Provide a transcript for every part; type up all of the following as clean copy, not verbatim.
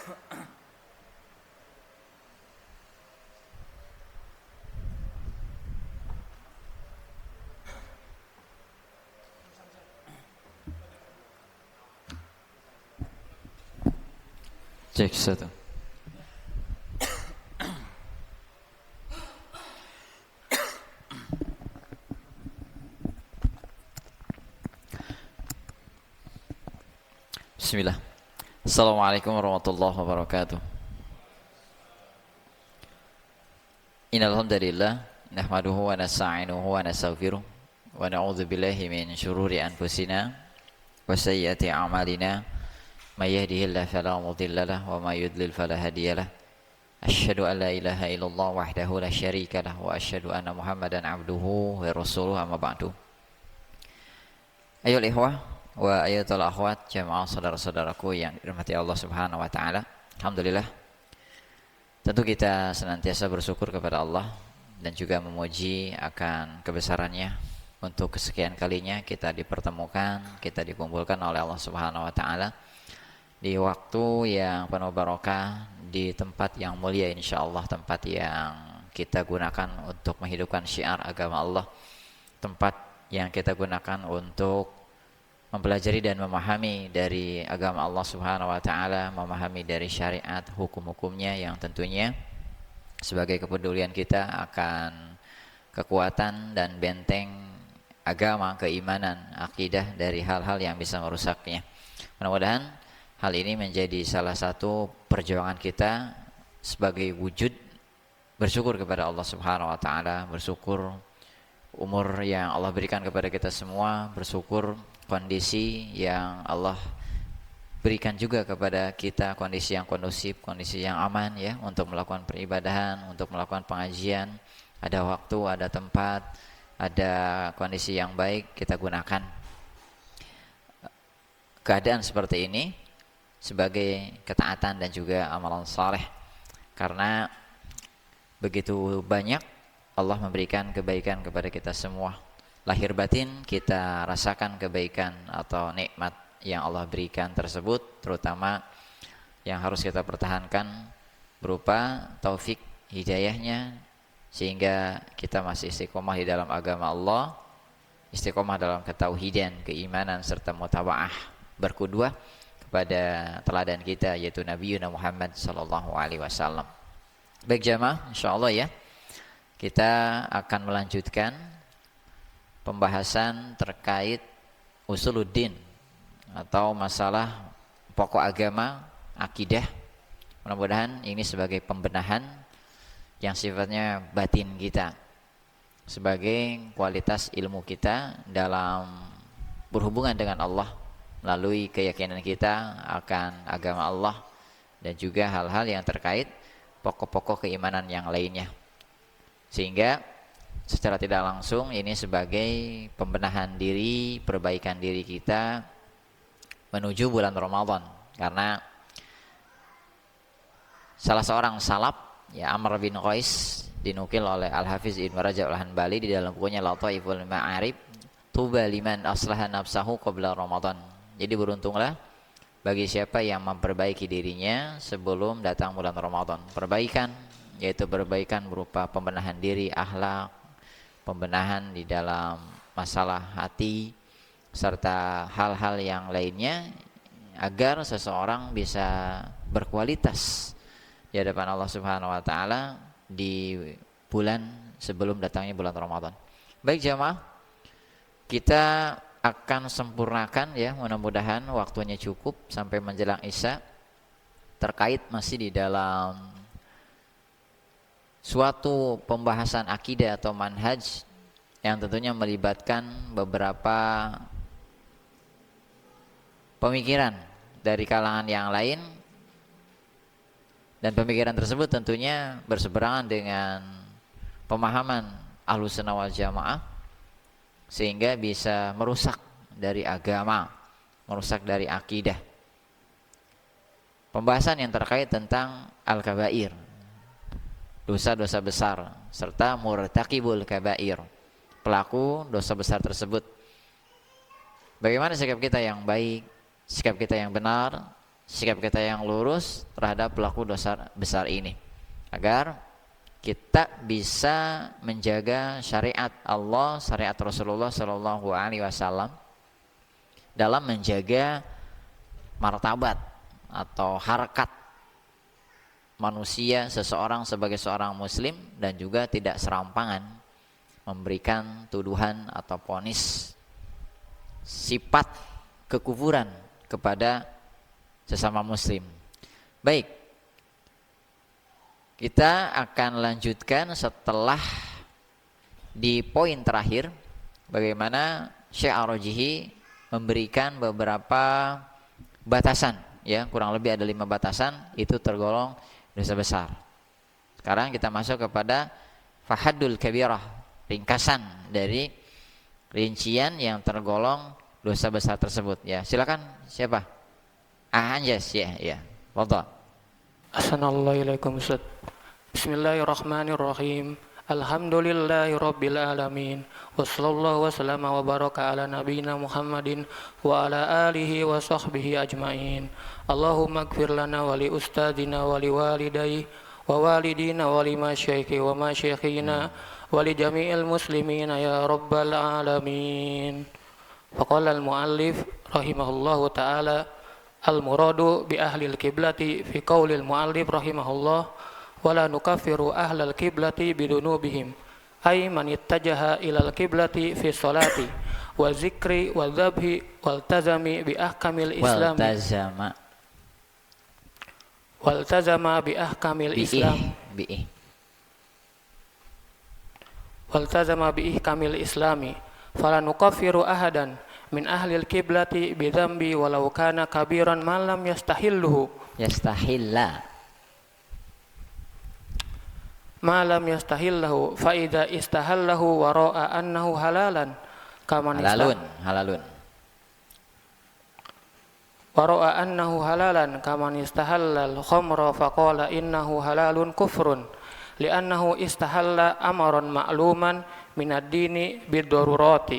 Cek satu. Bismillah. Assalamualaikum warahmatullahi wabarakatuh. Innal hamdalillah nahmaduhu wa nasta'inuhu wa nastaghfiruh wa na'udzu billahi min shururi anfusina wa sayyiati a'malina may yahdihillahu fala mudilla lahu wa may yudlil fala hadiyalah. Asyhadu an la ilaha illallah wahdahu la syarika lah wa asyhadu anna Muhammadan abduhu wa rasuluhu amma ba'du. Ayo ikhwah wa ayatul akhwat jamaah saudara-saudaraku yang dirahmati Allah Subhanahu wa taala. Alhamdulillah. Tentu kita senantiasa bersyukur kepada Allah dan juga memuji akan kebesarannya untuk kesekian kalinya kita dipertemukan, kita dikumpulkan oleh Allah Subhanahu wa taala di waktu yang penuh barokah, di tempat yang mulia insyaallah, tempat yang kita gunakan untuk menghidupkan syiar agama Allah, tempat yang kita gunakan untuk mempelajari dan memahami dari agama Allah Subhanahu wa taala, memahami dari syariat, hukum-hukumnya yang tentunya sebagai kepedulian kita akan kekuatan dan benteng agama, keimanan, akidah dari hal-hal yang bisa merusaknya. Mudah-mudahan hal ini menjadi salah satu perjuangan kita sebagai wujud bersyukur kepada Allah Subhanahu wa taala, bersyukur umur yang Allah berikan kepada kita semua, bersyukur kondisi yang Allah berikan juga kepada kita, kondisi yang kondusif, kondisi yang aman ya untuk melakukan peribadahan, untuk melakukan pengajian, ada waktu, ada tempat, ada kondisi yang baik, kita gunakan keadaan seperti ini sebagai ketaatan dan juga amalan saleh, karena begitu banyak Allah memberikan kebaikan kepada kita semua. Lahir batin kita rasakan kebaikan atau nikmat yang Allah berikan tersebut, terutama yang harus kita pertahankan berupa taufik hidayahnya, sehingga kita masih istiqomah di dalam agama Allah, istiqomah dalam ketauhidan, keimanan serta mutaba'ah, berqudwah kepada teladan kita yaitu Nabi Muhammad sallallahu alaihi wasallam. Baik jamaah, insyaallah ya kita akan melanjutkan pembahasan terkait usuluddin atau masalah pokok agama, akidah. Mudah-mudahan ini sebagai pembenahan yang sifatnya batin kita, sebagai kualitas ilmu kita dalam berhubungan dengan Allah melalui keyakinan kita akan agama Allah dan juga hal-hal yang terkait pokok-pokok keimanan yang lainnya, sehingga secara tidak langsung ini sebagai pembenahan diri, perbaikan diri kita menuju bulan Ramadan. Karena salah seorang salaf ya, Amr bin Qais, dinukil oleh Al-Hafiz Ibnu Rajab Al-Hanbali di dalam bukunya Lataiful Ma'arif, tuba liman aslaha nafsahu qabla Ramadan. Jadi beruntunglah bagi siapa yang memperbaiki dirinya sebelum datang bulan Ramadan. Perbaikan yaitu perbaikan berupa pembenahan diri, akhlak, pembenahan di dalam masalah hati serta hal-hal yang lainnya, agar seseorang bisa berkualitas di hadapan Allah Subhanahu wa taala di bulan sebelum datangnya bulan Ramadan. Baik jamaah, kita akan sempurnakan ya, mudah-mudahan waktunya cukup sampai menjelang Isya, terkait masih di dalam suatu pembahasan akidah atau manhaj yang tentunya melibatkan beberapa pemikiran dari kalangan yang lain, dan pemikiran tersebut tentunya berseberangan dengan pemahaman Ahlussunnah wal Jamaah, sehingga bisa merusak dari agama, merusak dari akidah. Pembahasan yang terkait tentang al-kabair, dosa-dosa besar, serta murtakibul kabair, pelaku dosa besar tersebut. Bagaimana sikap kita yang baik, sikap kita yang benar sikap kita yang lurus terhadap pelaku dosa besar ini, agar kita bisa menjaga syariat Allah, syariat Rasulullah Shallallahu Alaihi Wasallam dalam menjaga martabat atau harkat manusia seseorang sebagai seorang muslim, dan juga tidak serampangan memberikan tuduhan atau vonis sifat kekufuran kepada sesama muslim. Baik, kita akan lanjutkan setelah di poin terakhir bagaimana Syekh Ar-Rajihi memberikan beberapa batasan, ya, kurang lebih ada 5 batasan, itu tergolong dosa besar. Sekarang kita masuk kepada fahaddul kabirah, ringkasan dari rincian yang tergolong dosa besar tersebut. Ya, silakan siapa? Anjas, ya. Fadhal. Assalamualaikum Ustaz. Bismillahirrahmanirrahim. Alhamdulillahirabbil alamin. Wassallallahu wasallama wa baraka ala nabiyyina Muhammadin wa ala alihi wa sahbihi ajmain. Allahumma ighfir lana wa li ustadzina wa li walidayhi wa walidina wa li masyaikhi wa masyaikhina wa li jami'il muslimina ya rabbal alamin. Faqala al-muallif rahimahullahu ta'ala, al-muradu bi ahli al-qiblati fi qaulil muallif rahimahullah wala nukaffiru ahlal qiblati bidunubihim, ay man ittajaha ilal qiblati fi sholati wa zikri wa dhabhi waltazami bi ahkamil islam waltazama bi ahkamil islam waltazama bi ihkamil islami fala nukaffiru ahadan min ahlil qiblati bi dhanbi walau kana kabiran ma lam yastahillahu malam yastahillahu fa idza istahallahu wa ra'a annahu halalan kama halalun wa ra'a annahu halalan kama istahallal khamra fa qala innahu halalun kufrun li'annahu istahalla amran ma'luman min ad-dini bid-darurati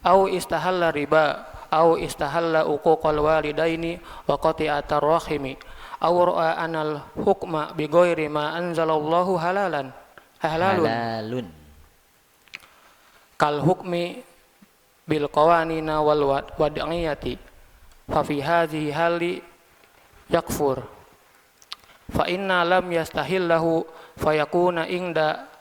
aw istahalla riba aw istahalla uquqal walidaini wa qati'atar rahimi aw ra'a anal hukma bi ghairi ma anzalallahu halalun kal hukmi bil qawanina wal wad'iyati fa fi hadhihi hali yakfur fa inna lam yastahillahu fayakuna inda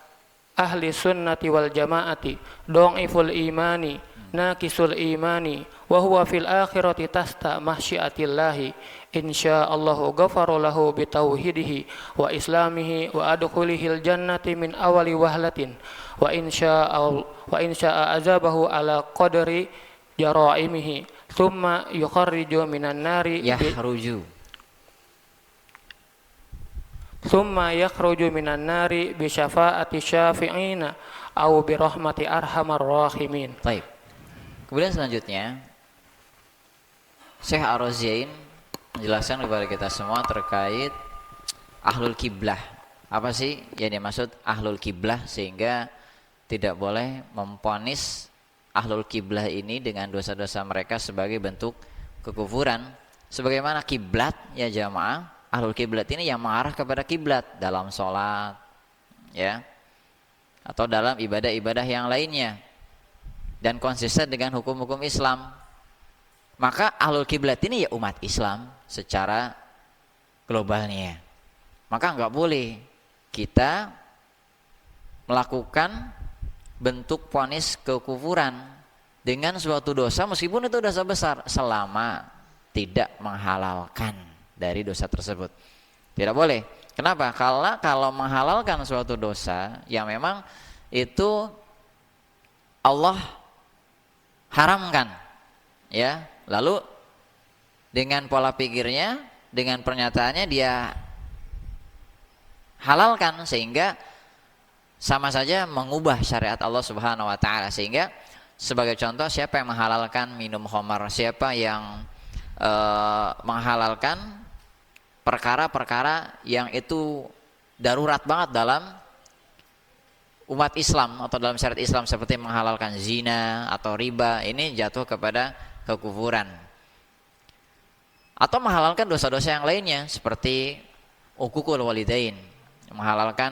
ahli sunnati wal jamaati dha'iful imani naqisul imani wa huwa fil akhirati tasta mahsyiatillahi insyaallahu ghafara lahu bi tauhidihi wa islamihi wa adkhulihil jannati min awali wahlatin wa insya'a azabahu ala qadri jaraimihi thumma yukharriju minan nari thumma yakhruju minan nari bi syafaati syafi'ina aw bi rahmati arhamar rahimin. Baik. Kemudian selanjutnya Syekh Ar-Raziin menjelaskan kepada kita semua terkait ahlul kiblah. Apa sih yang dimaksud ahlul kiblah, sehingga tidak boleh memvonis ahlul kiblah ini dengan dosa-dosa mereka sebagai bentuk kekufuran. Sebagaimana kiblat, ya jamaah, ahlul kiblat ini yang mengarah kepada kiblat dalam sholat, ya, atau dalam ibadah-ibadah yang lainnya, dan konsisten dengan hukum-hukum Islam. Maka ahlul kiblat ini ya umat Islam secara globalnya. Maka nggak boleh kita melakukan bentuk vonis kekufuran dengan suatu dosa, meskipun itu dosa besar, selama tidak menghalalkan dari dosa tersebut. Tidak boleh. Kenapa? Kalau menghalalkan suatu dosa yang memang itu Allah haramkan, ya, lalu dengan pola pikirnya, dengan pernyataannya dia halalkan, sehingga sama saja mengubah syariat Allah Subhanahu wa taala. Sehingga sebagai contoh, siapa yang menghalalkan minum khamar, siapa yang menghalalkan perkara-perkara yang itu darurat banget dalam umat Islam atau dalam syariat Islam, seperti menghalalkan zina atau riba, ini jatuh kepada kekufuran. atau menghalalkan dosa-dosa yang lainnya seperti uququl walidain, menghalalkan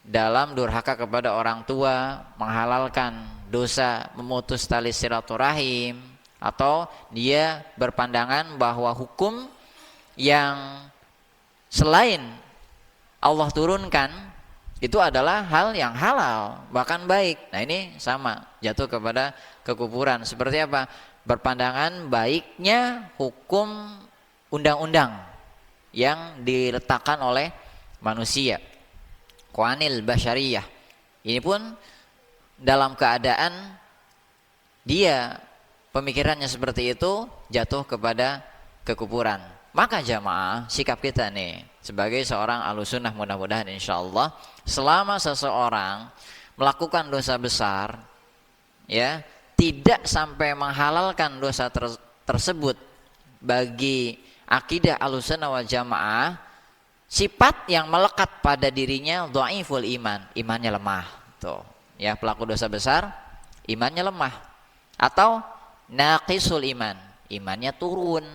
dalam durhaka kepada orang tua, menghalalkan dosa memutus tali silaturahim, atau dia berpandangan bahwa hukum yang selain Allah turunkan itu adalah hal yang halal, bahkan baik. Nah ini sama, jatuh kepada kekufuran. Seperti apa? Berpandangan baiknya hukum undang-undang yang diletakkan oleh manusia, qawanil basyariyah. Ini pun dalam keadaan dia pemikirannya seperti itu, jatuh kepada kekufuran. Maka jamaah, sikap kita nih sebagai seorang ahlussunnah, mudah-mudahan insyaallah selama seseorang melakukan dosa besar, ya, tidak sampai menghalalkan dosa tersebut bagi akidah ahlussunnah wal jamaah, sifat yang melekat pada dirinya dhaiful iman, imannya lemah. Tuh, ya, pelaku dosa besar imannya lemah, atau naqisul iman, imannya turun.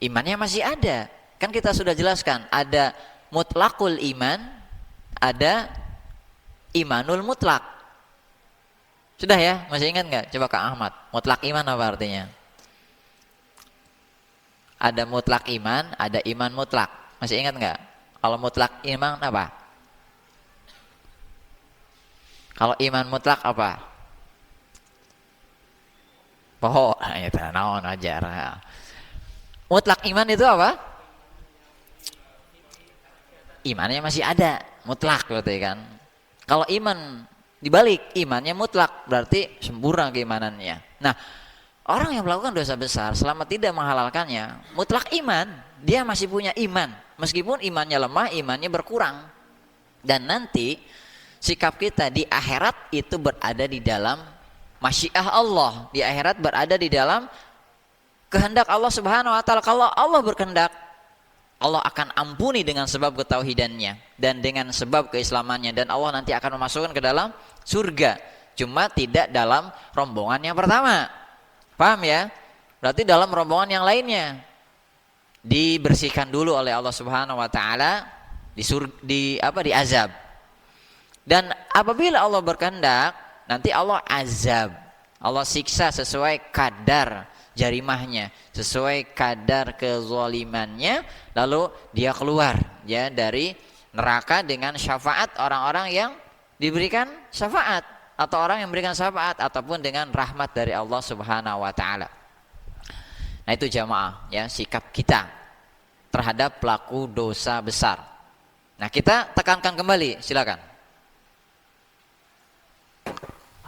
Imannya masih ada. Kan kita sudah jelaskan, ada mutlakul iman, ada imanul mutlak. Sudah ya? Masih ingat nggak? Coba Kak Ahmad, mutlak iman apa artinya? Ada mutlak iman, ada iman mutlak. Masih ingat nggak? Kalau mutlak iman apa? Kalau iman mutlak apa? Oh, itu naon ajar. Mutlak iman itu apa? Imannya masih ada, mutlak berarti kan. Kalau iman dibalik, imannya mutlak, berarti sempurna keimanannya. Nah, orang yang melakukan dosa besar selama tidak menghalalkannya, mutlak iman, dia masih punya iman. Meskipun imannya lemah, imannya berkurang. Dan nanti sikap kita di akhirat itu berada di dalam masyiah Allah. Di akhirat berada di dalam kehendak Allah Subhanahu wa taala. Kalau Allah berkehendak, Allah akan ampuni dengan sebab ketauhidannya dan dengan sebab keislamannya, dan Allah nanti akan memasukkan ke dalam surga. Cuma tidak dalam rombongan yang pertama. Paham ya? Berarti dalam rombongan yang lainnya dibersihkan dulu oleh Allah Subhanahu wa taala di azab. Dan apabila Allah berkehendak, nanti Allah azab. Allah siksa sesuai kadar jarimahnya, sesuai kadar kezalimannya, lalu dia keluar ya dari neraka dengan syafaat orang-orang yang diberikan syafaat, atau orang yang memberikan syafaat, ataupun dengan rahmat dari Allah Subhanahu wa taala. Nah itu jamaah ya, sikap kita terhadap pelaku dosa besar. Nah kita tekankan kembali, silakan.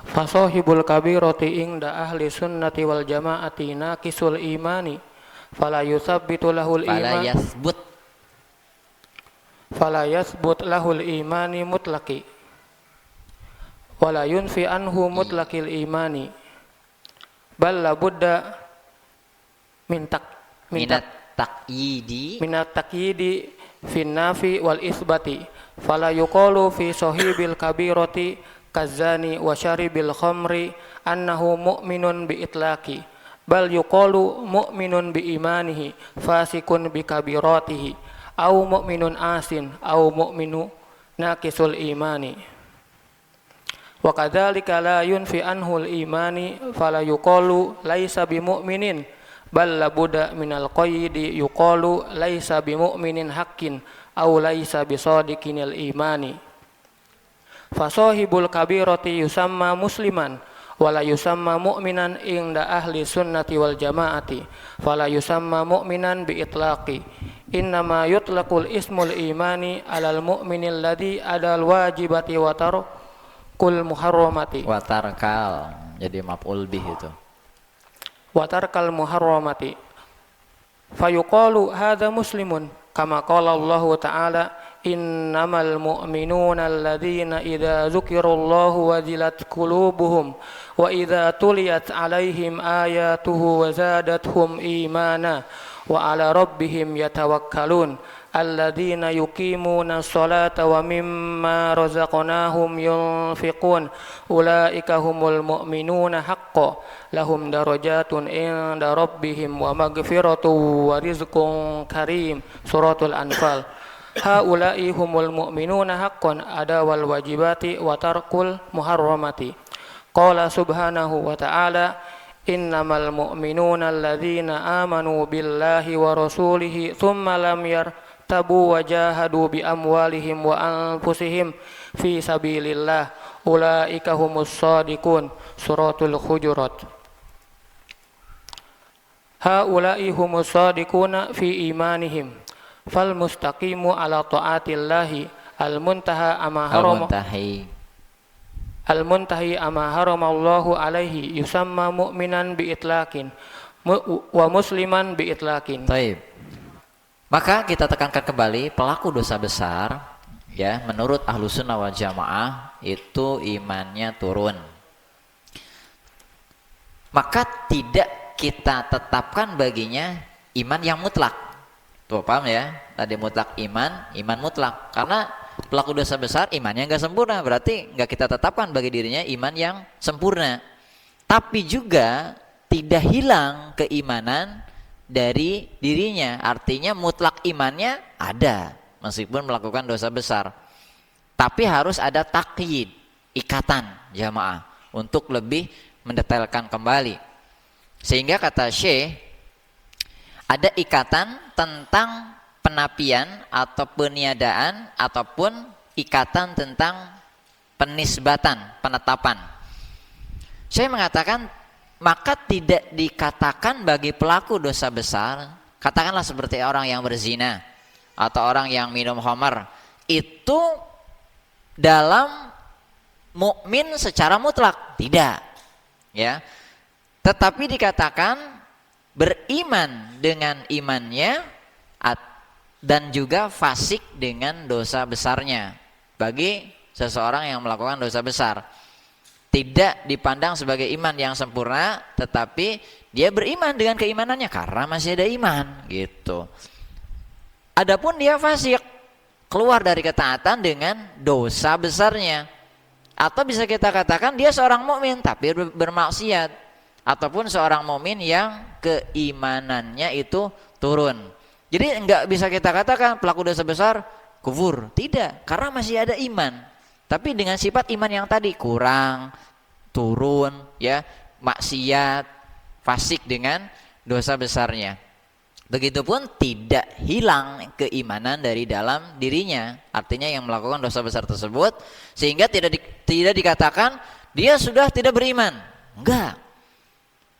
Fasahibul kabirati inda ahli sunnati wal jamaati naqisul imani fala yusabbitu lahul iman fala yathbut lahul imani mutlaqi wala yunfi anhu mutlaqil imani bal la budda minat taqyidi fin nafi wal isbati fala yuqalu fi sahibil kabirati kazani wa syaribil khamri annahu mu'minun bi itlaqi bal yuqalu mu'minun bi imanihi fasikun bi kabiratihi au mu'minun asin au mu'minu naqisul imani wa kadzalika la yunfi anhu al imani fala yuqalu laisa bi mu'minin bal la budda minal qayyidi yuqalu laisa bi mu'minin haqqin au laisa bi sadiqinil imani. Fasahibul kabirati yusamma musliman wala yusamma mu'minan inda ahli sunnati wal jamaati fala yusamma mu'minan bi itlaqi innama yutlaqul ismul imani alal mu'minil ladzi adal wajibati wa tarkul muharramati wa tarkal, jadi maf'ul bih itu, wa tarkal muharramati fayuqalu hadza muslimun kama qala Allah ta'ala innamal mu'minuna alladzina idza dzukirallahu wajilat qulubuhum wa idza tuliyat alaihim ayatuhu wa zadatuhum imana وعلى ربهم يتوكلون الذين يقيمون الصلاة ومما رزقناهم ينفقون أولئك هم المؤمنون حقا لهم درجات عند ربهم ومغفرة ورزق كريم سورة الأنفال هؤلاء هم المؤمنون حقا أداء الواجبات وترك المحرمات قال سبحانه وتعالى إنما المؤمنون الذين آمنوا بالله ورسوله ثم لم يرتابوا وجاهدوا بأموالهم وأنفسهم في سبيل الله أولئك هم الصادقون سورة الحجرات هؤلاء هم الصادقون في إيمانهم فالمستقيم على طاعة الله المنتهى أما حرم الله عليه يسمى مؤمنا بإطلاق ومسلما بإطلاق. Taib. Maka kita tekankan kembali pelaku dosa besar ya menurut Ahlussunnah wal Jamaah itu imannya turun. Maka tidak kita tetapkan baginya iman yang mutlak. Tuh paham ya? Tadi mutlak iman mutlak. Karena pelaku dosa besar imannya nggak sempurna, berarti nggak kita tetapkan bagi dirinya iman yang sempurna. Tapi juga tidak hilang keimanan dari dirinya, artinya mutlak imannya ada meskipun melakukan dosa besar. Tapi harus ada takyid, ikatan jamaah untuk lebih mendetailkan kembali. Sehingga kata Syekh ada ikatan tentang penapian atau peniadaan ataupun ikatan tentang penisbatan, penetapan. Saya mengatakan maka tidak dikatakan bagi pelaku dosa besar, katakanlah seperti orang yang berzina atau orang yang minum khamar, itu dalam mukmin secara mutlak, tidak. Ya. Tetapi dikatakan beriman dengan imannya dan juga fasik dengan dosa besarnya bagi seseorang yang melakukan dosa besar. Tidak dipandang sebagai iman yang sempurna, tetapi dia beriman dengan keimanannya karena masih ada iman gitu. Adapun dia fasik, keluar dari ketaatan dengan dosa besarnya, atau bisa kita katakan dia seorang mukmin tapi bermaksiat, ataupun seorang mukmin yang keimanannya itu turun. Jadi enggak bisa kita katakan pelaku dosa besar kufur, tidak, karena masih ada iman. Tapi dengan sifat iman yang tadi kurang, turun, ya, maksiat, fasik dengan dosa besarnya. Begitupun tidak hilang keimanan dari dalam dirinya, artinya yang melakukan dosa besar tersebut, sehingga tidak dikatakan dia sudah tidak beriman, enggak.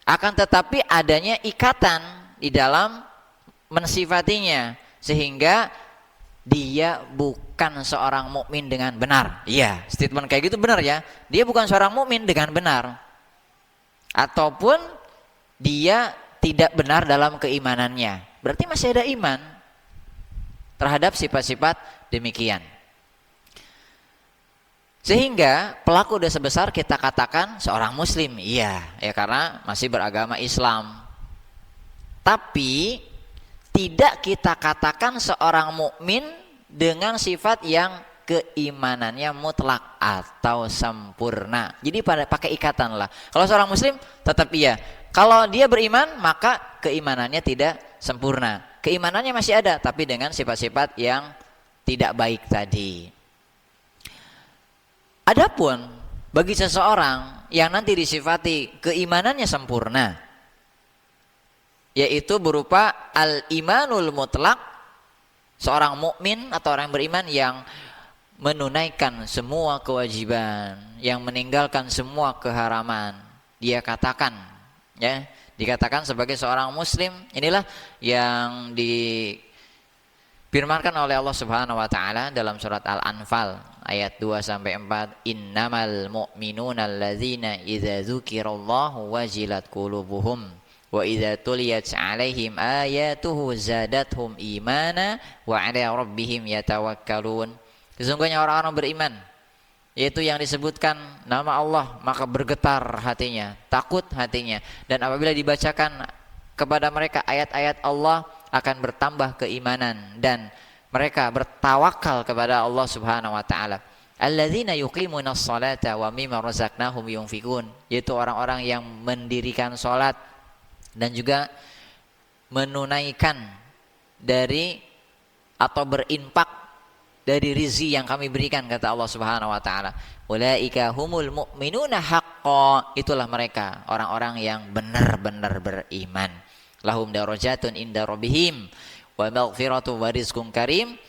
Akan tetapi adanya ikatan di dalam mensifatinya, sehingga dia bukan seorang mukmin dengan benar. Iya, statement kayak gitu benar ya. Dia bukan seorang mukmin dengan benar. Ataupun dia tidak benar dalam keimanannya. Berarti masih ada iman terhadap sifat-sifat demikian. Sehingga pelaku dosa besar kita katakan seorang muslim. Iya, ya karena masih beragama Islam. Tapi tidak kita katakan seorang mukmin dengan sifat yang keimanannya mutlak atau sempurna. Jadi pakai ikatan lah. Kalau seorang muslim tetap iya. Kalau dia beriman maka keimanannya tidak sempurna. Keimanannya masih ada tapi dengan sifat-sifat yang tidak baik tadi. Adapun bagi seseorang yang nanti disifati keimanannya sempurna, yaitu berupa al-imanul mutlak, seorang mukmin atau orang beriman yang menunaikan semua kewajiban, yang meninggalkan semua keharaman, dia katakan, ya, dikatakan sebagai seorang muslim. Inilah yang difirmankan oleh Allah Subhanahu wa taala dalam surat Al-Anfal ayat 2 sampai 4, innamal mu'minuna alladzina idza dzukirallahu wajilat qulubuhum wa idza tuliyat 'alaihim ayatuhu zadatuhum imana wa 'ala rabbihim yatawakkalun. Sesungguhnya orang-orang beriman, yaitu yang disebutkan nama Allah, maka bergetar hatinya, takut hatinya, dan apabila dibacakan kepada mereka ayat-ayat Allah akan bertambah keimanan dan mereka bertawakal kepada Allah Subhanahu wa taala. Alladzina yuqimunas salata wa mimma razaqnahum yunfikun, yaitu orang-orang yang mendirikan salat dan juga menunaikan dari atau berinfak dari rizki yang kami berikan, kata Allah Subhanahu wa taala. Ulaika humul mu'minuna haqqan, itulah mereka orang-orang yang benar-benar beriman. Lahum darajatun inda rabbihim wa maghfiratu wa rizqun karim.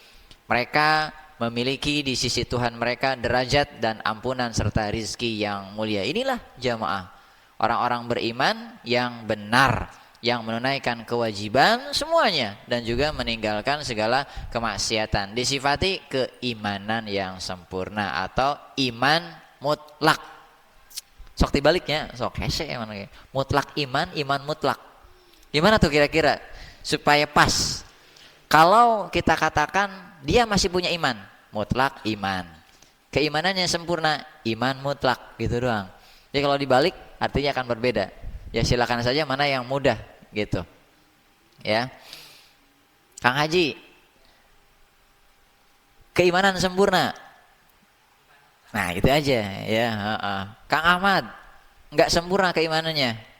Mereka memiliki di sisi Tuhan mereka derajat dan ampunan serta rizki yang mulia. Inilah jamaah orang-orang beriman yang benar, yang menunaikan kewajiban semuanya dan juga meninggalkan segala kemaksiatan. Disifati keimanan yang sempurna atau iman mutlak. Sok dibaliknya, sok hese emang mutlak iman, iman mutlak. Gimana tuh kira-kira supaya pas? Kalau kita katakan dia masih punya iman, mutlak iman. Keimanannya sempurna, iman mutlak, gitu doang. Jadi kalau dibalik artinya akan berbeda. Ya silakan saja mana yang mudah gitu. Ya. Kang Haji, keimanan sempurna. Nah, gitu aja ya, Kang Ahmad, enggak sempurna keimanannya.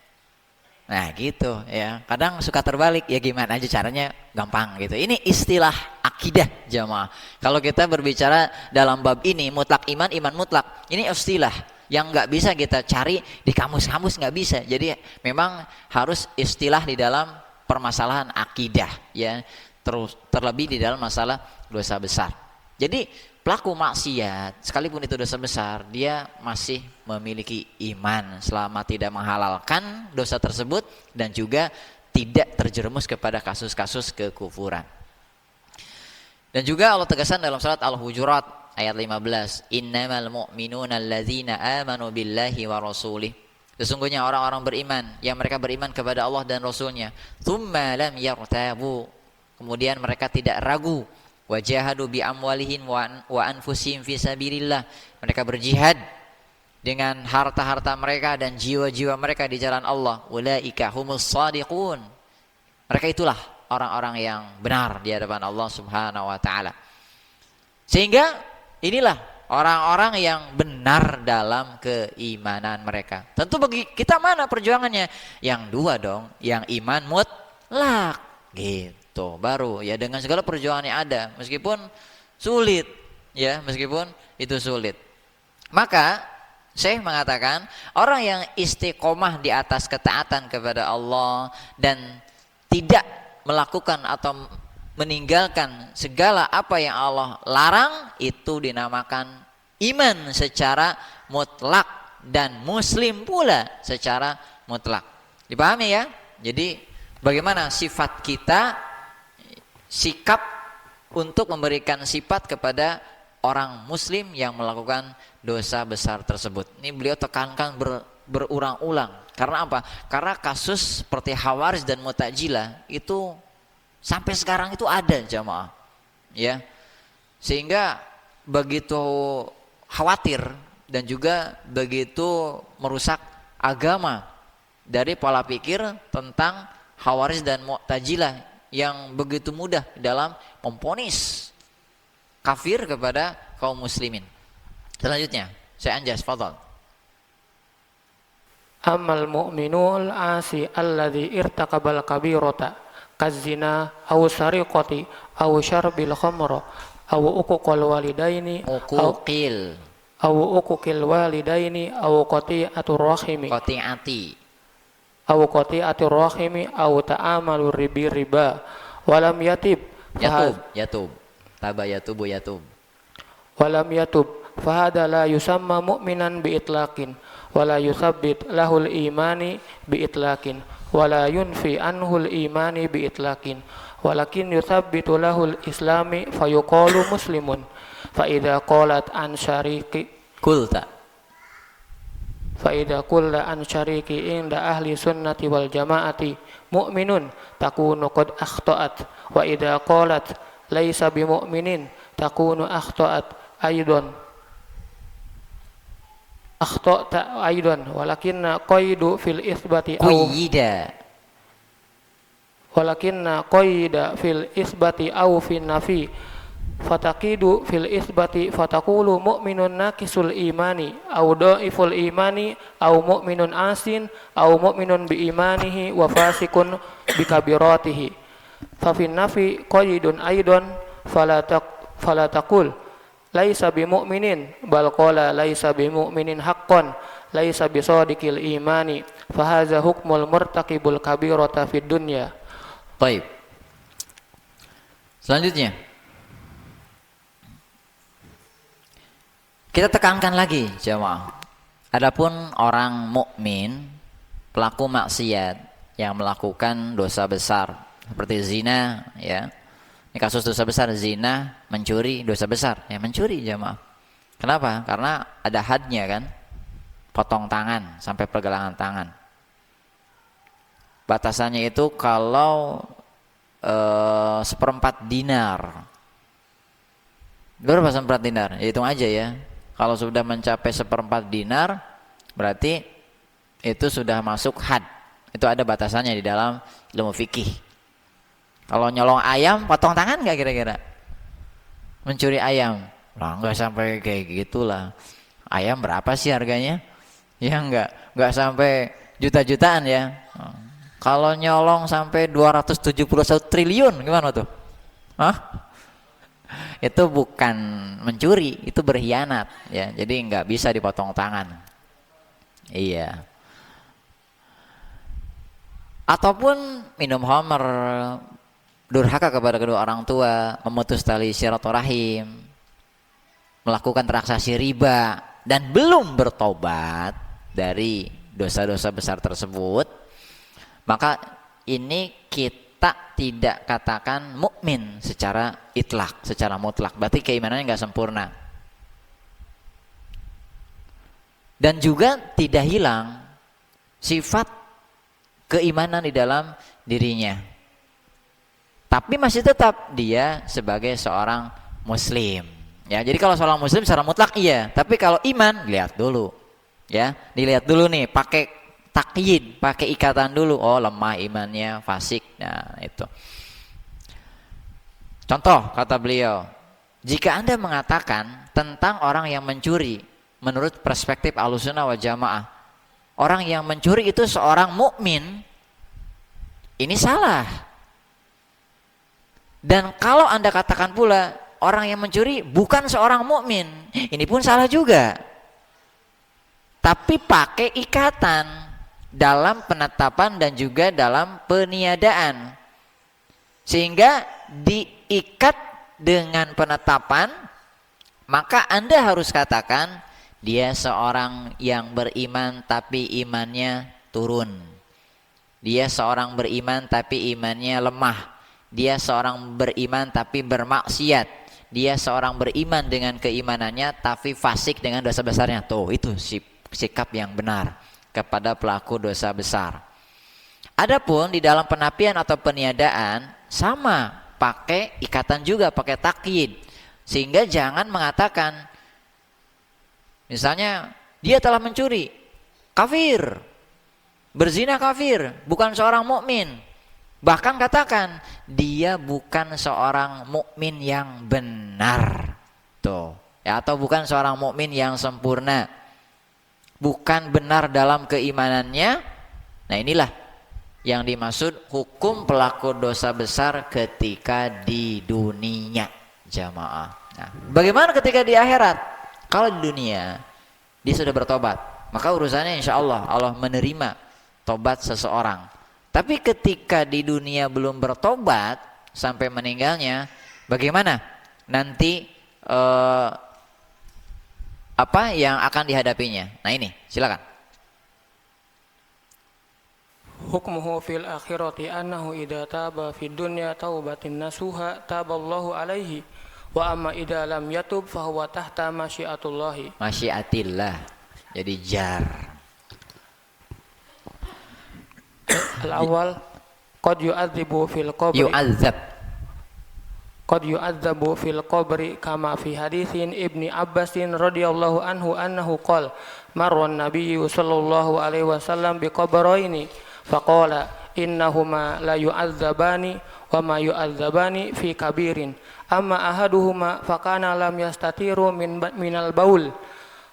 Nah, gitu ya. Kadang suka terbalik, ya gimana aja caranya gampang gitu. Ini istilah akidah jamaah. Kalau kita berbicara dalam bab ini mutlak iman, iman mutlak, ini istilah yang nggak bisa kita cari di kamus-kamus, nggak bisa. Jadi memang harus istilah di dalam permasalahan akidah ya, terlebih di dalam masalah dosa besar. Jadi pelaku maksiat sekalipun itu dosa besar, dia masih memiliki iman selama tidak menghalalkan dosa tersebut dan juga tidak terjerumus kepada kasus-kasus kekufuran. Dan juga Allah tegaskan dalam surat Al-Hujurat ayat 15, innamal mu'minuna alladzina amanu billahi wa rasulih. Sesungguhnya orang-orang beriman yang mereka beriman kepada Allah dan Rasulnya. Tsumma lam yartabu, kemudian mereka tidak ragu. Wajahadu bi amwalihim wa anfusihim fi sabilillah, mereka berjihad dengan harta-harta mereka dan jiwa-jiwa mereka di jalan Allah. Ulaika humus shadiqun, mereka itulah orang-orang yang benar di hadapan Allah Subhanahu wa taala. Sehingga inilah orang-orang yang benar dalam keimanan mereka. Tentu bagi kita mana perjuangannya? Yang dua dong, yang iman mutlak gitu. Baru ya dengan segala perjuangan yang ada, meskipun sulit ya, meskipun itu sulit. Maka Syekh mengatakan orang yang istiqomah di atas ketaatan kepada Allah dan tidak melakukan atau meninggalkan segala apa yang Allah larang, itu dinamakan iman secara mutlak dan muslim pula secara mutlak. Dipahami ya? Jadi bagaimana sifat kita, sikap untuk memberikan sifat kepada orang muslim yang melakukan dosa besar tersebut. Ini beliau tekankan berulang-ulang. Karena apa? Karena kasus seperti Khawarij dan Mu'tazilah itu sampai sekarang itu ada jamaah, ya, sehingga begitu khawatir dan juga begitu merusak agama dari pola pikir tentang Khawarij dan Mu'tazilah yang begitu mudah dalam memponis kafir kepada kaum muslimin. Selanjutnya, saya anjas, fadhal. Amal mu'minul asi alladhi irtaqabal kabirota kazina aw sariqati aw syarbil khamra aw uquqil walidaini aw uquqil walidaini aw qati'atur rahimi aw qati'atur rahimi aw ta'amalu riba walam yatib walam yatub fahada la yusamma mu'minan bi itlaqin wala yusabbit lahul imani bi itlaqin wala yunfi anhul imani bi itlaqin walakin yusabbitu lahul islami fayuqalu muslimun fa idza qalat an syariki qulta fa idza qulta an syariki inda ahli sunnati wal jamaati mu'minun takunu qad akhta'at wa idza qalat laisa bi mu'minin takunu akhta'at aidan akhta'ta aidan walakinna qaidu fil itsbati quyida walakinna qaida fil isbati aw fin nafi fataqidu fil isbati fataqulu mu'minun naqisul imani aw dhaiful imani aw mu'minun asin aw mu'minun bi imanihi wa fasikun bi kabiratihi fa fin nafi qaidun aidan fala taqul laisa bi mu'minin bal qala laisa bi mu'minin haqqan laisa bi shadiqil imani fa hadza hukmul murtaqibul kabirata fid dunya. Baik. Selanjutnya kita tekankan lagi jemaah. Adapun orang mukmin, pelaku maksiat yang melakukan dosa besar seperti zina, ya. Ini kasus dosa besar, zina, mencuri, dosa besar. Ya, mencuri jemaah. Kenapa? Karena ada hadnya kan. Potong tangan sampai pergelangan tangan. Batasannya itu kalau 1/4 dinar. Berapa 1/4 dinar? Ya, hitung aja ya. Kalau sudah mencapai 1/4 dinar, berarti itu sudah masuk had. Itu ada batasannya di dalam ilmu fikih. Kalau nyolong ayam, potong tangan nggak kira-kira? Mencuri ayam, lah nggak sampai kayak gitulah. Ayam berapa sih harganya? Ya nggak sampai juta-jutaan ya. Kalau nyolong sampai 271 triliun gimana tuh? Hah? Itu bukan mencuri, itu berkhianat ya. Jadi nggak bisa dipotong tangan. Iya. Ataupun minum khamr, durhaka kepada kedua orang tua, memutus tali silaturahim, melakukan transaksi riba dan belum bertobat dari dosa-dosa besar tersebut, maka ini kita tidak katakan mukmin secara itlak, secara mutlak. Berarti keimanannya nggak sempurna. Dan juga tidak hilang sifat keimanan di dalam dirinya. Tapi masih tetap dia sebagai seorang muslim. Ya, jadi kalau seorang muslim secara mutlak iya, tapi kalau iman lihat dulu. Ya, dilihat dulu nih, pakai takyid, pakai ikatan dulu. Oh, lemah imannya, fasik. Nah, itu. Contoh kata beliau, jika Anda mengatakan tentang orang yang mencuri menurut perspektif Ahlussunnah wal Jamaah, orang yang mencuri itu seorang mukmin, ini salah. Dan kalau Anda katakan pula orang yang mencuri bukan seorang mukmin, ini pun salah juga. Tapi pakai ikatan dalam penetapan dan juga dalam peniadaan, sehingga diikat dengan penetapan, maka Anda harus katakan dia seorang yang beriman tapi imannya turun, dia seorang beriman tapi imannya lemah, dia seorang beriman tapi bermaksiat, dia seorang beriman dengan keimanannya tapi fasik dengan dosa besarnya. Tuh, itu sikap yang benar kepada pelaku dosa besar. Adapun di dalam penapian atau peniadaan sama, pakai ikatan juga, pakai takyid. Sehingga jangan mengatakan misalnya dia telah mencuri, kafir, berzina kafir, bukan seorang mukmin. Bahkan katakan dia bukan seorang mukmin yang benar. Tuh, ya, atau bukan seorang mukmin yang sempurna, bukan benar dalam keimanannya. Nah, inilah yang dimaksud hukum pelaku dosa besar ketika di dunia, jamaah. Nah, bagaimana ketika di akhirat? Kalau di dunia dia sudah bertobat, maka urusannya insya Allah Allah menerima tobat seseorang. Tapi ketika di dunia belum bertobat sampai meninggalnya, bagaimana nanti apa yang akan dihadapinya? Nah, ini silakan. Hukmuhu fil akhirati annahu idza taba fid dunya taubatin nasuha taballahu alaihi wa amma idza lam yatub fa huwa tahta masyiatullahi. Masyiatillah. Jadi jar. Al-awwal qad yu'adzibu fil qabri. Yu'adzab. Qad yu'adzabu fil qabri kama fi haditsin Ibni Abbasin radhiyallahu anhu annahu qala marra an-nabiyyu sallallahu alaihi wasallam bi qabraini faqala innahuma la yu'adzabani wa ma yu'adzabani fi kabirin amma ahaduhuma fakana lam yastatiru minal baul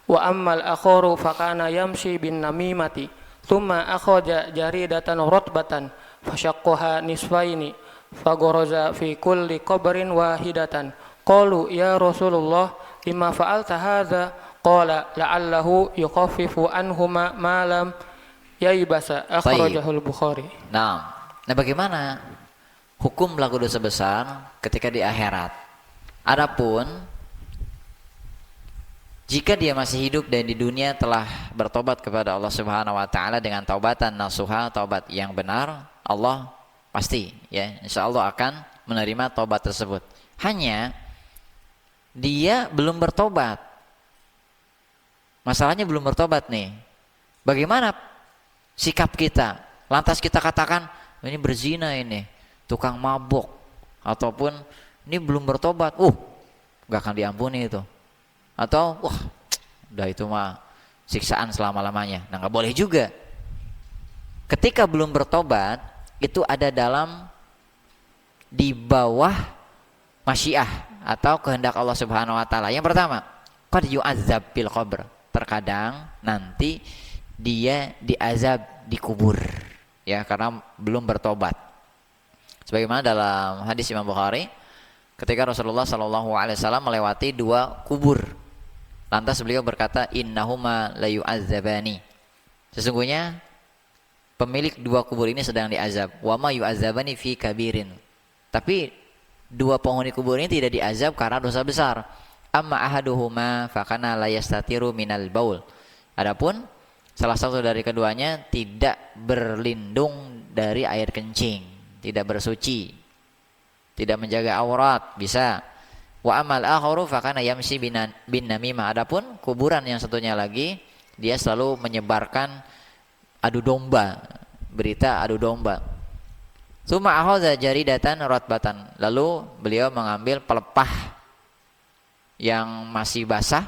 wa ammal akharu fakana yamshi bin namimati thumma akhraja jaridatan rotbatan fashaqqaha nisfaini fagoroza fi kulli qabrin wahidatan qalu ya Rasulullah lima fa'alta hadza qala la'allahu yukhaffifu anhuma ma lam yaibasa akhrajahul Bukhari. Nah, bagaimana hukum pelaku dosa besar ketika di akhirat? Adapun jika dia masih hidup dan di dunia telah bertobat kepada Allah Subhanahu wa taala dengan taubatan nasuha, taubat yang benar, Allah pasti ya insyaallah akan menerima taubat tersebut. Hanya dia belum bertobat. Masalahnya belum bertobat nih. Bagaimana sikap kita? Lantas kita katakan ini berzina, ini tukang mabuk, ataupun ini belum bertobat, gak akan diampuni itu. Atau udah itu mah siksaan selama-lamanya. Nah, nggak boleh juga. Ketika belum bertobat itu ada di bawah masyiah atau kehendak Allah Subhanahu wa taala. Yang pertama, qad yu'adzab bil qabr. Terkadang nanti dia diazab di kubur ya karena belum bertobat. Sebagaimana dalam hadis Imam Bukhari ketika Rasulullah SAW melewati 2 kubur. Lantas beliau berkata, innahuma la yu'adzabani. Sesungguhnya pemilik 2 kubur ini sedang diazab. Wa ma yu'adzabani fi kabirin. Tapi 2 penghuni kubur ini tidak diazab karena dosa besar. Amma ahaduhuma fakana la yastatiru minal baul. Adapun salah satu dari keduanya tidak berlindung dari air kencing, tidak bersuci, tidak menjaga aurat, bisa. Wa amal akharu fakana yamshi bin namimah. Adapun kuburan yang satunya lagi dia selalu menyebarkan adu domba, berita adu domba. Summa akhadha jaridatan ratbatan. Lalu beliau mengambil pelepah yang masih basah,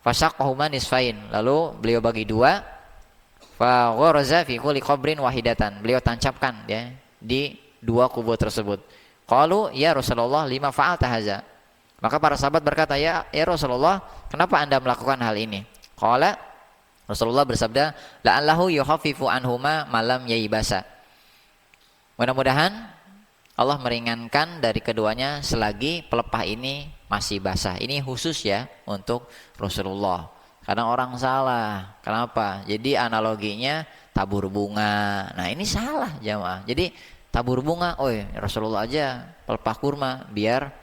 fashaqqahuma nisfain. Lalu beliau bagi 2, fa gharaza fi kulli qabrin wahidatan. Beliau tancapkan ya di 2 kubur tersebut. Qalu ya Rasulullah lima fa'alta hadza. Maka para sahabat berkata, ya Rasulullah, kenapa Anda melakukan hal ini? Qala, Rasulullah bersabda, la'allahu yukhaffifu anhuma malam yaibasa. Mudah-mudahan Allah meringankan dari keduanya selagi pelepah ini masih basah. Ini khusus ya untuk Rasulullah. Kadang orang salah. Kenapa? Jadi analoginya tabur bunga. Nah, ini salah jamaah. Jadi tabur bunga, Rasulullah aja pelepah kurma biar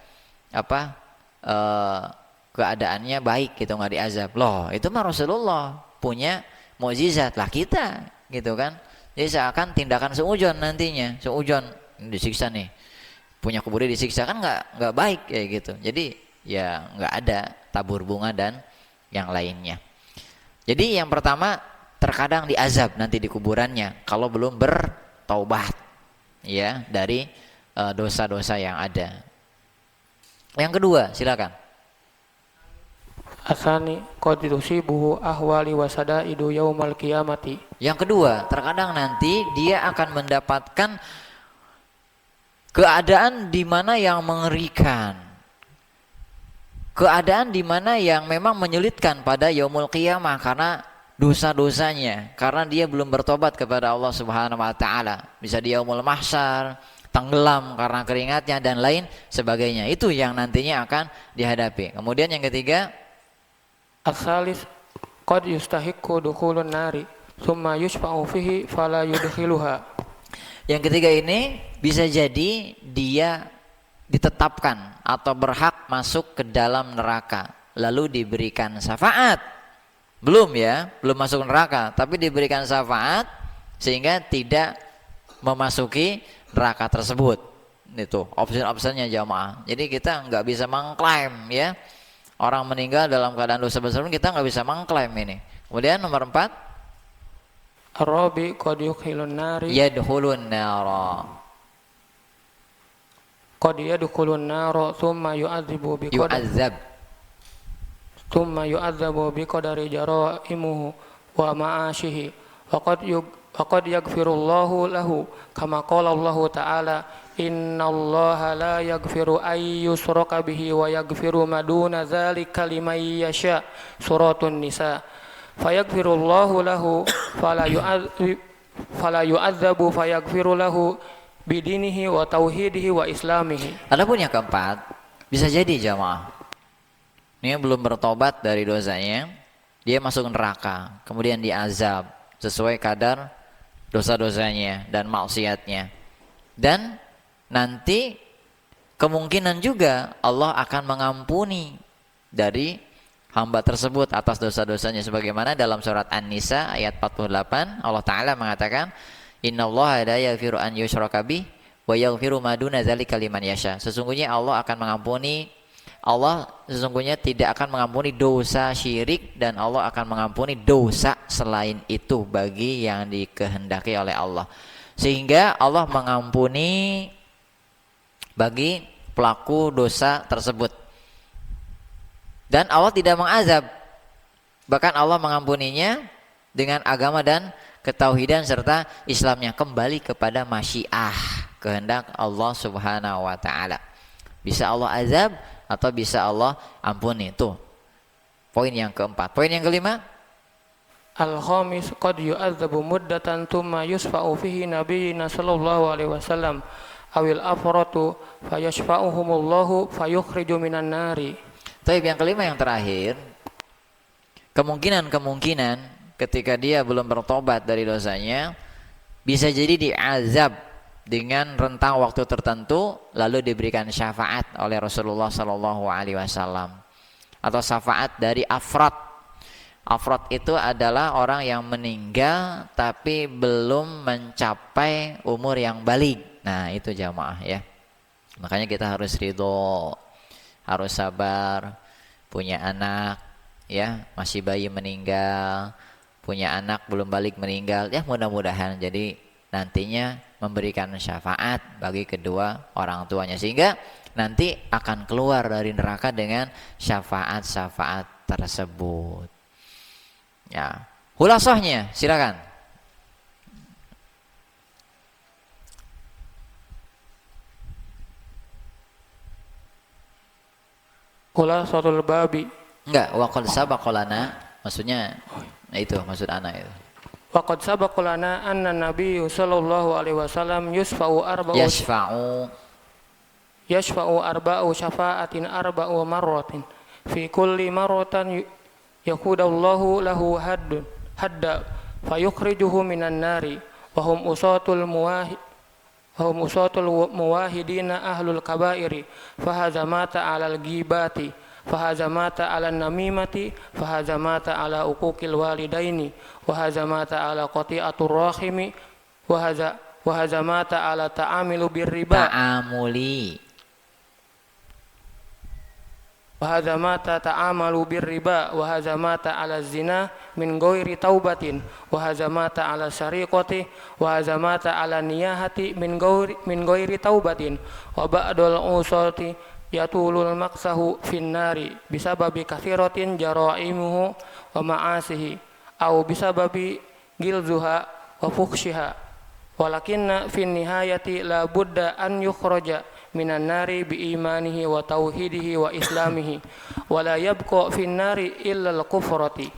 keadaannya baik gitu, nggak diazab. Loh, itu mah Rasulullah punya mukjizat lah kita gitu kan. Jadi seakan tindakan seujon nantinya, seujon disiksa nih, punya kubur disiksa, kan nggak baik kayak gitu. Jadi ya nggak ada tabur bunga dan yang lainnya. Jadi yang pertama, terkadang diazab nanti di kuburannya kalau belum bertaubat ya dari dosa-dosa yang ada. Yang kedua, silakan. Asani qad tusibuhu ahwali wasadaidu yaumal qiyamati. Yang kedua, terkadang nanti dia akan mendapatkan keadaan di mana yang mengerikan, keadaan di mana yang memang menyulitkan pada yaumul qiyamah karena dosa-dosanya, karena dia belum bertobat kepada Allah Subhanahu wa taala. Bisa di yaumul mahsyar, tenggelam karena keringatnya dan lain sebagainya. Itu yang nantinya akan dihadapi. Kemudian yang ketiga, as-salis qad yustahiqqu dukhulun nari thumma yushfa'u fihi fala yudkhiluha. Yang ketiga ini bisa jadi dia ditetapkan atau berhak masuk ke dalam neraka lalu diberikan syafaat. Belum masuk neraka, tapi diberikan syafaat sehingga tidak memasuki neraka tersebut. Itu opsi-opsinya jamaah. Jadi kita nggak bisa mengklaim ya orang meninggal dalam keadaan dosa besar, kita nggak bisa mengklaim ini. Kemudian nomor 4, Ar-rabi qad yudkhilun nari yadkhulun nara. Qad yadkhulun nara thumma yu'adzibu yu'adzabu bi qadari jaraimuhu wa ma'ashihi wa qad qad yaghfirullahu lahu kama qala Allah Ta'ala innallaha la yaghfiru ay yushraka bihi wa yaghfiru ma duna dzalika liman yasha. Suratun Nisa. Fayaghfirullahu lahu fala yu'adzabu fayaghfiru lahu bidinihi wa tauhidihi wa islamihi. Adapun yang keempat, bisa jadi jamaah ini belum bertobat dari dosanya, dia masuk neraka, kemudian diazab sesuai kadar dosa-dosanya dan maksiatnya. Dan nanti kemungkinan juga Allah akan mengampuni dari hamba tersebut atas dosa-dosanya, sebagaimana dalam surat An-Nisa ayat 48 Allah Ta'ala mengatakan innallaha la yaghfiru an yushraka bih wa yaghfiru ma duna dzalika liman yasha. Sesungguhnya Allah sesungguhnya tidak akan mengampuni dosa syirik, dan Allah akan mengampuni dosa selain itu bagi yang dikehendaki oleh Allah. Sehingga Allah mengampuni bagi pelaku dosa tersebut. Dan Allah tidak mengazab. Bahkan Allah mengampuninya dengan agama dan ketauhidan serta Islamnya, kembali kepada masyiah, kehendak Allah Subhanahu wa taala. Bisa Allah azab atau bisa Allah ampuni. Itu poin yang keempat. Poin yang kelima, Al-khamis qad yu'adzabu muddatan thumma yusfa'u fihi nabiyyina sallallahu alaihi wasallam awil afratu fayashfa'uhumullahu fayukhriju minan nari. Tapi yang kelima, yang terakhir, kemungkinan ketika dia belum bertobat dari dosanya, bisa jadi diazab dengan rentang waktu tertentu, lalu diberikan syafaat oleh Rasulullah Sallallahu Alaihi Wasallam, atau syafaat dari afrad. Afrad itu adalah orang yang meninggal tapi belum mencapai umur yang baligh. Nah itu jamaah ya. Makanya kita harus ridho, harus sabar. Punya anak ya masih bayi meninggal, punya anak belum baligh meninggal, ya mudah-mudahan jadi nantinya memberikan syafaat bagi kedua orang tuanya, sehingga nanti akan keluar dari neraka dengan syafaat-syafaat tersebut. Ya, hulasahnya silakan. Khulasatul babi. Enggak, waqad sabaqalana maksudnya, nah itu maksud anak itu. Waqad sabaqalana anna Nabi sallallahu alaihi wasallam yashfa'u arba'u syafa'atin arba'u marratin fi kulli marratin yakudallahu lahu hadda fayukhrijuhu minan nari wa hum usatul muwahidina ahlul kabairi fahazamata alal ghibati fahazamata ala namimati fahazamata ala uquqil walidaini wahazamata ala qati'atur rahimi wahazamata ala ta'amilu birriba wahazamata ta'amalu birriba wahazamata ala zina min ghairi taubatin wahazamata ala syariqati wahazamata ala niyahati min ghairi taubatin wa ba'dul usati yatulul maksahu finnari bisababi kathiratin jaraimuhu wa ma'asihi au bisababi gilzuha wa fukhshiha walakinna fin nihayati la budda an yukhraja minan nari bi imanihi wa tauhidihi wa islamihi wa la yabqa fin nari illa al-kufrati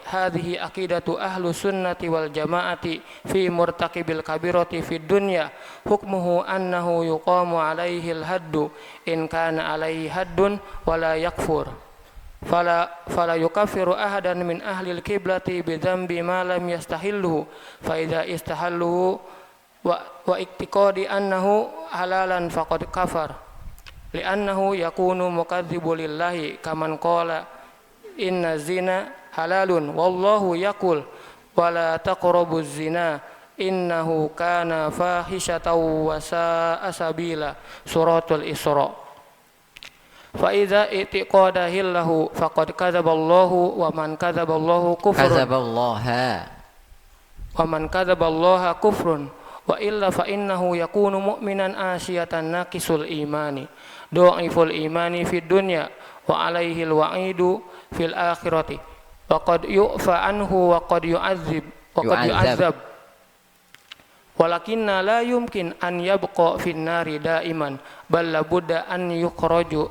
hadhihi aqidatu ahlu sunnati wal jamaati fi murtaqibil kabirati fid dunya hukmuhu annahu yuqamu alaihi al-haddu in kana alaihi haddun wa la yakfur fala yukaffiru ahadan min ahli al-qiblati bi dhanbi ma lam yastahilluhu fa idza istahalluhu wa iktiqadi annahu halalan faqad kafar li'annahu yakunu mukadzibu lillahi kaman qala inna zina halalun wallahu yaqul wala taqrabuz zina innahu kana fahishatan wa sa'a sabila. Suratul Isra. Fa idza i'tiqada hillahu faqad kadzaballahu wa man kadzaballahu kufrun wa man kadzaballaha kufrun wa illa fa innahu yakunu mu'minan asiyatan naqisul imani dha'iful imani fid dunya wa alaihi al-wa'idu fil akhirati wa qad yu'fa anhu wa qad yu'adzab walakinna la yumkin an yabqa fin nari daiman bal labudda an yukhraja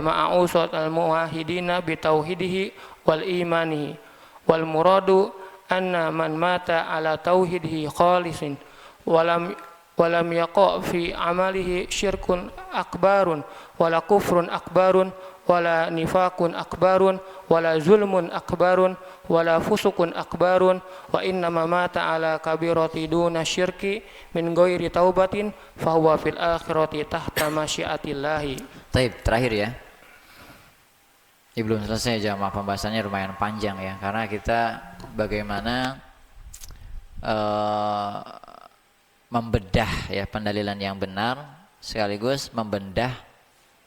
ma'a usat al muwahhidina bi tauhidihi wal imani wal muradu anna man mata ala tauhidihi khalisin walam yaqa fi amalihi syirkun akbarun wala kufrun akbarun wala nifakun akbarun wala zulmun akbarun wala fusukun akbarun wa innama mata ala kabirati duna syirki min ghairi taubatin fahuwa fil akhirati tahta masyiatillahi. Taib, terakhir ya. Ini belum selesai jamaah, pembahasannya lumayan panjang ya, karena kita bagaimana membedah ya pendalilan yang benar sekaligus membedah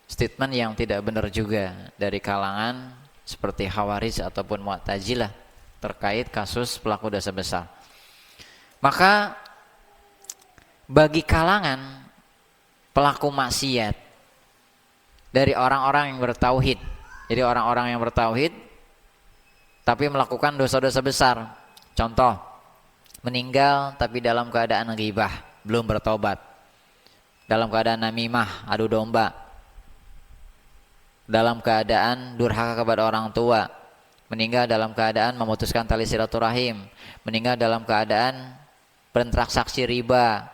statement yang tidak benar juga dari kalangan seperti Khawarij ataupun Mu'tazilah terkait kasus pelaku dosa besar. Maka bagi kalangan pelaku maksiat dari orang-orang yang bertauhid, jadi orang-orang yang bertauhid tapi melakukan dosa-dosa besar, contoh meninggal tapi dalam keadaan ghibah, belum bertobat, dalam keadaan namimah, adu domba, dalam keadaan durhaka kepada orang tua, meninggal dalam keadaan memutuskan tali silaturahim, meninggal dalam keadaan bertransaksi riba,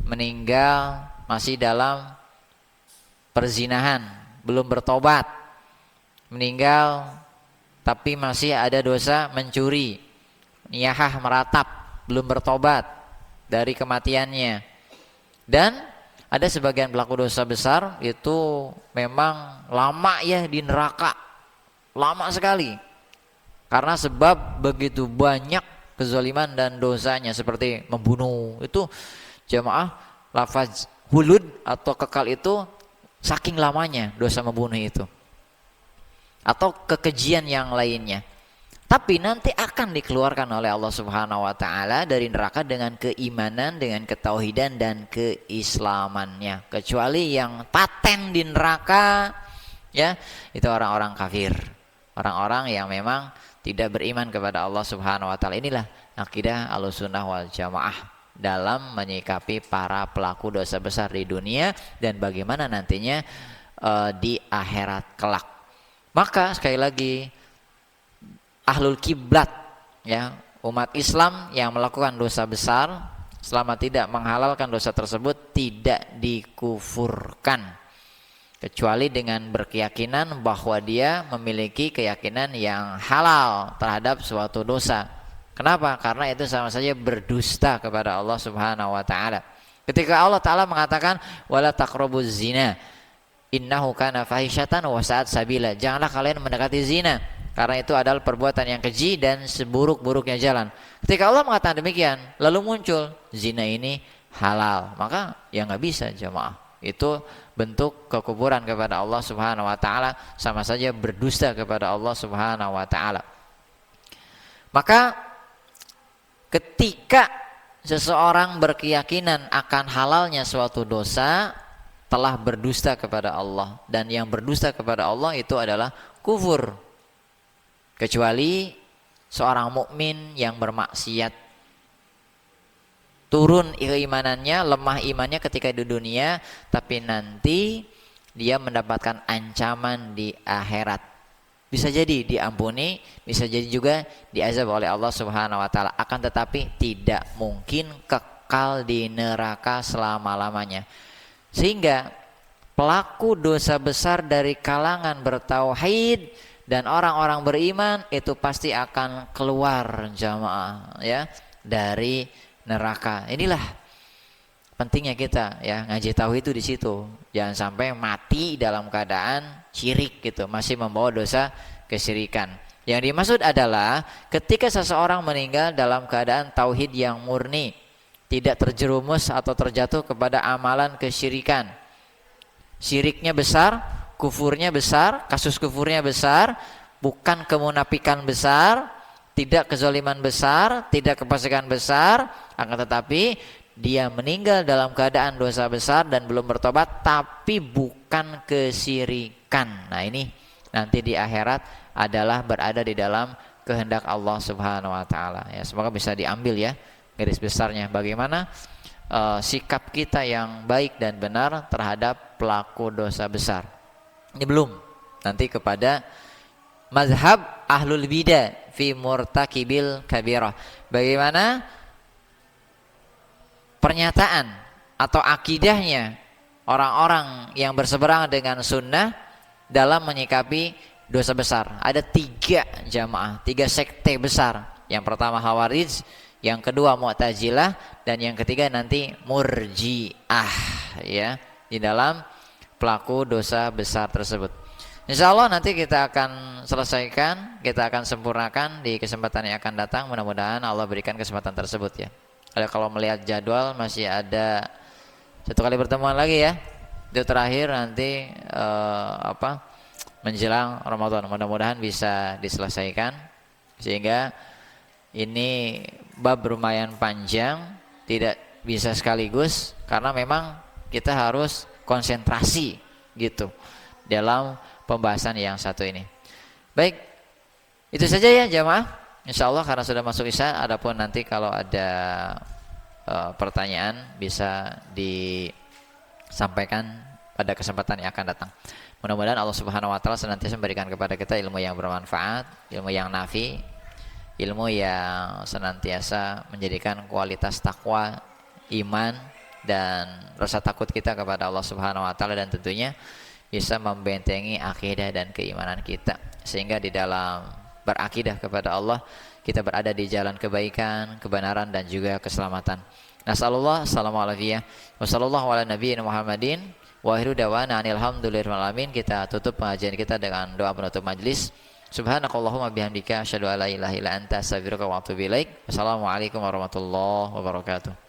meninggal masih dalam perzinahan, belum bertobat, meninggal tapi masih ada dosa mencuri, niyahah meratap, belum bertobat dari kematiannya. Dan ada sebagian pelaku dosa besar itu memang lama ya di neraka, lama sekali, karena sebab begitu banyak kezaliman dan dosanya, seperti membunuh. Itu jamaah, lafaz hulud atau kekal itu saking lamanya dosa membunuh itu, atau kekejian yang lainnya. Tapi nanti akan dikeluarkan oleh Allah Subhanahu wa taala dari neraka dengan keimanan, dengan ketauhidan dan keislamannya. Kecuali yang paten di neraka ya, itu orang-orang kafir. Orang-orang yang memang tidak beriman kepada Allah Subhanahu wa taala. Inilah akidah Ahlussunnah wal Jamaah dalam menyikapi para pelaku dosa besar di dunia dan bagaimana nantinya di akhirat kelak. Maka sekali lagi, ahlul kiblat ya, umat Islam yang melakukan dosa besar selama tidak menghalalkan dosa tersebut tidak dikufurkan, kecuali dengan berkeyakinan bahwa dia memiliki keyakinan yang halal terhadap suatu dosa. Kenapa? Karena itu sama saja berdusta kepada Allah Subhanahu wa taala. Ketika Allah taala mengatakan wala taqrabuz zina innahu kana fahisyatan wa sa'at sabila, janganlah kalian mendekati zina karena itu adalah perbuatan yang keji dan seburuk-buruknya jalan. Ketika Allah mengatakan demikian, lalu muncul zina ini halal, maka ya nggak bisa jamaah. Itu bentuk kekufuran kepada Allah Subhanahu wa taala, sama saja berdusta kepada Allah Subhanahu wa taala. Maka ketika seseorang berkeyakinan akan halalnya suatu dosa, telah berdusta kepada Allah, dan yang berdusta kepada Allah itu adalah kufur. Kecuali seorang mukmin yang bermaksiat, turun keimanannya, lemah imannya ketika di dunia, tapi nanti dia mendapatkan ancaman di akhirat. Bisa jadi diampuni, bisa jadi juga diazab oleh Allah Subhanahu wa taala, akan tetapi tidak mungkin kekal di neraka selama-lamanya. Sehingga pelaku dosa besar dari kalangan bertauhid dan orang-orang beriman itu pasti akan keluar jamaah ya dari neraka. Inilah pentingnya kita ya ngaji tauhid itu di situ. Jangan sampai mati dalam keadaan syirik gitu, masih membawa dosa kesyirikan. Yang dimaksud adalah ketika seseorang meninggal dalam keadaan tauhid yang murni, tidak terjerumus atau terjatuh kepada amalan kesyirikan. Syiriknya besar, kufurnya besar, kasus kufurnya besar, bukan kemunafikan besar, tidak kezaliman besar, tidak kefasikan besar, akan tetapi dia meninggal dalam keadaan dosa besar dan belum bertobat, tapi bukan kesyirikan. Nah ini nanti di akhirat adalah berada di dalam kehendak Allah Subhanahu wa taala. Ya, semoga bisa diambil ya garis besarnya bagaimana sikap kita yang baik dan benar terhadap pelaku dosa besar. Ini belum. Nanti kepada mazhab ahlul bidah fi murtakibil kabirah. Bagaimana pernyataan atau akidahnya orang-orang yang berseberangan dengan sunnah dalam menyikapi dosa besar. Ada 3 jamaah, 3 sekte besar. Yang pertama Khawarij, yang kedua Mu'tazilah, dan yang ketiga nanti Murji'ah, ya, di dalam pelaku dosa besar tersebut. Insya Allah nanti kita akan selesaikan, kita akan sempurnakan di kesempatan yang akan datang. Mudah-mudahan Allah berikan kesempatan tersebut ya. Kalau melihat jadwal masih ada 1 kali pertemuan lagi ya. Itu terakhir nanti menjelang Ramadan. Mudah-mudahan bisa diselesaikan sehingga ini bab lumayan panjang, tidak bisa sekaligus karena memang kita harus konsentrasi gitu dalam pembahasan yang satu ini. Baik, itu saja ya jamaah. Insya Allah karena sudah masuk isya, adapun nanti kalau ada pertanyaan bisa disampaikan pada kesempatan yang akan datang. Mudah-mudahan Allah Subhanahu wa taala senantiasa memberikan kepada kita ilmu yang bermanfaat, ilmu yang nafi, ilmu yang senantiasa menjadikan kualitas takwa, iman dan rasa takut kita kepada Allah Subhanahu wa taala, dan tentunya bisa membentengi akidah dan keimanan kita sehingga di dalam berakidah kepada Allah kita berada di jalan kebaikan, kebenaran dan juga keselamatan. Nasallallahu alaihi wa sallallahu ala nabiyina Muhammadin wa akhiru da'wana alhamdulillahi alamin. Kita tutup pengajian kita dengan doa penutup majelis. Subhanakallahumma bihamdika asyhadu an la ilaha illa anta astaghfiruka wa atubu ilaik. Wassalamualaikum warahmatullahi wabarakatuh.